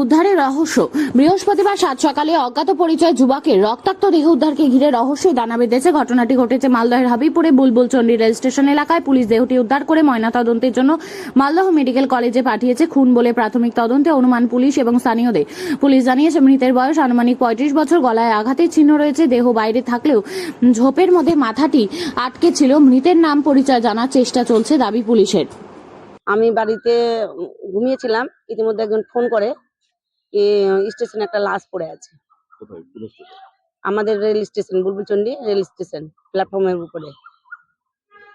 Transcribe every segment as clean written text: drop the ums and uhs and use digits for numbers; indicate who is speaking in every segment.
Speaker 1: উদ্ধারের রহস্য। বৃহস্পতিবার সাত সকালে অজ্ঞাত পরিচয় যুবকের রক্তাক্ত দেহ উদ্ধারকে ঘিরে রহস্যই দানা বেঁধেছে। ঘটনাটি ঘটেছে মালদহের হাবিবপুরে বুলবুলচন্ডী রেল স্টেশন এলাকায়। পুলিশ দেহটি উদ্ধার করে ময়নাতদন্তের জন্য মালদহ মেডিকেল কলেজে পাঠিয়েছে। খুন বলে প্রাথমিক তদন্তে অনুমান পুলিশ এবং স্থানীয়দের। পুলিশ জানিয়েছে মৃতের বয়স আনুমানিক 35 বছর। গলায় আঘাতের চিহ্ন রয়েছে। দেহ বাইরে থাকলেও ঝোপের মধ্যে মাথাটি আটকে ছিল। মৃতের নাম পরিচয় জানার চেষ্টা চলছে দাবি পুলিশের।
Speaker 2: আমি বাড়িতে ঘুমিয়েছিলাম, ইতিমধ্যে একজন ফোন করে স্টেশনে একটা লাশ পড়ে আছে। আমাদের rail station, Bulbulchandi rail station প্ল্যাটফর্মের উপরে।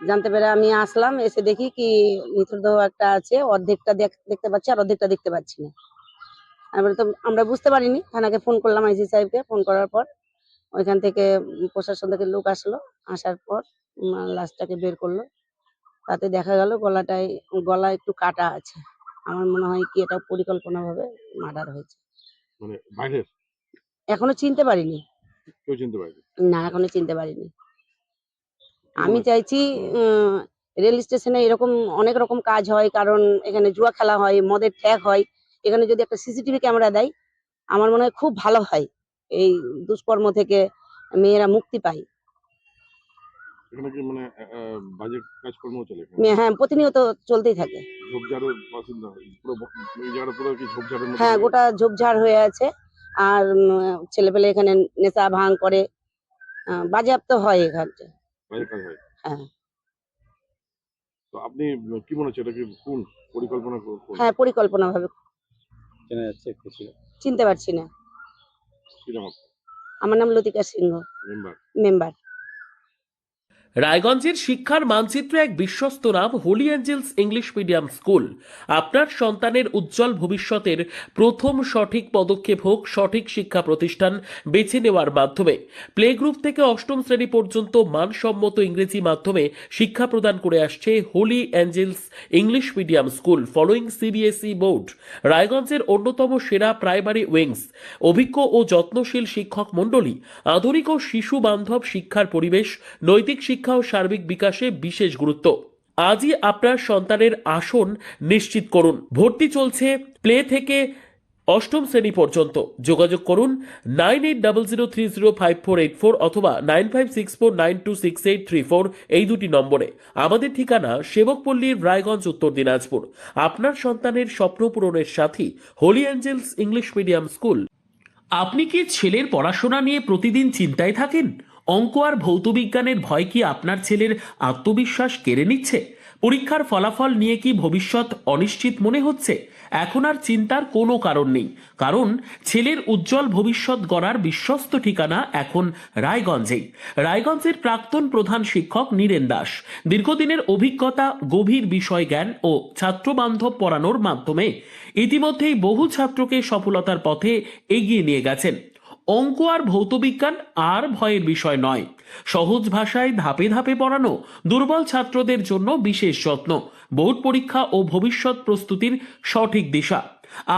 Speaker 2: জানতে পেরে আমি আসলাম, এসে দেখি কি মৃতদেহ একটা আছে, অর্ধেকটা দেখতে পাচ্ছি আর অর্ধেকটা দেখতে পাচ্ছি না। এবারে তো আমরা বুঝতে পারিনি, থানাকে ফোন করলাম, আইসি সাহেবকে। ফোন করার পর ওইখান থেকে প্রশাসন থেকে লোক আসলো, আসার পর লাশটাকে বের করলো। তাতে দেখা গেল গলা একটু কাটা আছে। আমার মনে হয় কি এটা পরিকল্পনাভাবে মার্ডার হয়েছে।
Speaker 3: মানে বাইরের
Speaker 2: এখনো চিনতে পারিনি।
Speaker 3: কেউ চিনতে পারেনি?
Speaker 2: না, এখনো চিনতে পারিনি। আমি চাইছি রেল স্টেশনে এরকম অনেক রকম কাজ হয়, কারণ এখানে জুয়া খেলা হয়, মদের ঠ্যাক হয়। এখানে যদি একটা সিসিটিভি ক্যামেরা দেয় আমার মনে হয় খুব ভালো হয়, এই দুষ্কর্ম থেকে মেয়েরা মুক্তি পায়।
Speaker 3: এখানে কি মানে বাজে কাজকর্ম চলে?
Speaker 2: হ্যাঁ, প্রতিনিয়ত চলতেই থাকে।
Speaker 3: ঝোপঝাড়ের বাসিন্দা পুরো, এই জায়গাটা পুরো কি ঝোপঝাড়ের মধ্যে?
Speaker 2: হ্যাঁ, গোটা ঝোপঝাড় হয়ে আছে। আর ছেলেপেলে এখানে নেশা ভাঙ করে, বাজেয়াপ্ত হয় এখানে।
Speaker 3: বাজে কাজ হয়।
Speaker 2: হ্যাঁ
Speaker 3: তো আপনি কি মনে হচ্ছে এটা কি কোন পরিকল্পনা?
Speaker 2: হ্যাঁ, পরিকল্পনা ভাবে।
Speaker 3: চেনা যাচ্ছে একটু?
Speaker 2: চিনতে পারছি না।
Speaker 3: কি নাম আপনার?
Speaker 2: আমার নাম লতিকা সিংহ, মেম্বার।
Speaker 4: রায়গঞ্জের শিক্ষার মানচিত্রে এক বিশ্বস্ত নাম Holy Angels English Medium School. আপনার সন্তানের উজ্জ্বল ভবিষ্যতের প্রথম সঠিক পদক্ষেপ হোক সঠিক শিক্ষা প্রতিষ্ঠান বেছে নেওয়ার মাধ্যমে। প্লে গ্রুপ থেকে অষ্টম শ্রেণী পর্যন্ত মানসম্মত ইংরেজি মাধ্যমে শিক্ষা প্রদান করে আসছে Holy Angels English Medium School following CBSE board. রায়গঞ্জের অন্যতম সেরা প্রাইমারি উইংস, অভিজ্ঞ ও যত্নশীল শিক্ষক মণ্ডলী, আধুনিক ও শিশু বান্ধব শিক্ষার পরিবেশ, নৈতিক শিক্ষা ও সার্বিক বিকাশে বিশেষ গুরুত্ব। আজই আপনার সন্তানের আসন নিশ্চিত করুন। ভর্তি চলছে প্লে থেকে অষ্টম শ্রেণী পর্যন্ত। যোগাযোগ করুন 9800305484 অথবা 9564926834 এই দুটি নম্বরে। আমাদের ঠিকানা সেবকপল্লীর রায়গঞ্জ, উত্তর দিনাজপুর। আপনার সন্তানের স্বপ্ন পূরণের সাথী Holy Angels English Medium School. আপনি কি ছেলের পড়াশোনা নিয়ে প্রতিদিন চিন্তায় থাকেন? অঙ্ক আর ভৌতবিজ্ঞানের ভয় কি আপনার ছেলের আত্মবিশ্বাস কেড়ে নিচ্ছে? পরীক্ষার ফলাফল নিয়ে কি ভবিষ্যৎ অনিশ্চিত মনে হচ্ছে? এখন আর চিন্তার কোনো কারণ নেই, কারণ ছেলের উজ্জ্বল ভবিষ্যৎ গড়ার বিশ্বস্ত ঠিকানা এখন রায়গঞ্জেই। রায়গঞ্জের প্রাক্তন প্রধান শিক্ষক নীরেন দাস দীর্ঘদিনের অভিজ্ঞতা, গভীর বিষয় জ্ঞান ও ছাত্রবান্ধব পড়ানোর মাধ্যমে ইতিমধ্যেই বহু ছাত্রকে সফলতার পথে এগিয়ে নিয়ে গেছেন। অঙ্ক আর ভৌতবিজ্ঞান আর ভয়ের বিষয় নয়। সহজ ভাষায় ধাপে ধাপে পড়ানো, দুর্বল ছাত্রদের জন্য বিশেষ যত্ন, বোর্ড পরীক্ষা ও ভবিষ্যৎ প্রস্তুতির সঠিক দিশা।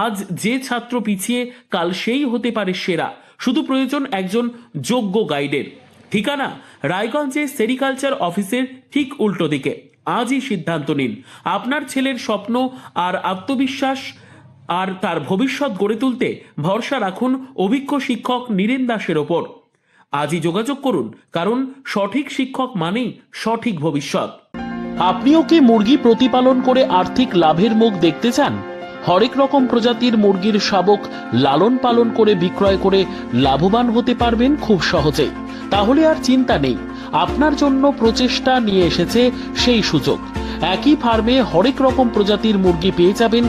Speaker 4: আজ যে ছাত্র পিছিয়ে, কাল সেই হতে পারে সেরা। শুধু প্রয়োজন একজন যোগ্য গাইডের। ঠিকানা রায়গঞ্জে সেরিকালচার অফিসের ঠিক উল্টো দিকে। আজই সিদ্ধান্ত নিন। আপনার ছেলের স্বপ্ন আর আত্মবিশ্বাস আর তার ভবিষ্যৎ গড়ে তুলতে ভরসা রাখুন অভিজ্ঞ শিক্ষক নীরেন দাসের ওপর। আজই যোগাযোগ করুন, কারণ সঠিক শিক্ষক মানেই সঠিক ভবিষ্যৎ। আপনিও কি মুরগি প্রতিপালন করে আর্থিক লাভের মুখ দেখতে চান? হরেক রকম প্রজাতির মুরগির শাবক লালন পালন করে বিক্রয় করে লাভবান হতে পারবেন খুব সহজেই। তাহলে আর চিন্তা নেই, আপনার জন্য প্রচেষ্টা নিয়ে এসেছে সেই সুযোগ। একই ফার্মে হরেক রকম প্রজাতির মুরগি পেয়ে যাবেন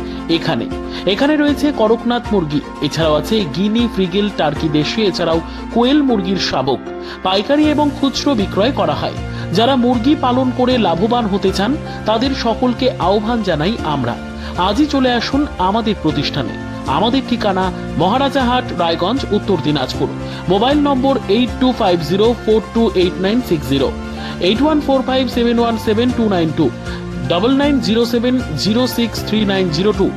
Speaker 4: এখানে রয়েছে করকনাথ মুরগি, এছাড়াও আছে গিনি, ফ্রিগেল, টার্কি দেশি, এছাড়াও কোয়েল মুরগির শাবক। পাইকারি এবং খুচরো বিক্রয় করা হয়। যারা মুরগি পালন করে লাভবান হতে চান তাদের সকলকে আহ্বান জানাই আমরা। আজই চলে আসুন আমাদের প্রতিষ্ঠানে। আমাদের ঠিকানা মহারাজাহাট, রায়গঞ্জ, উত্তর দিনাজপুর। মোবাইল নম্বর 8250428960, 8145717292, 9907063902।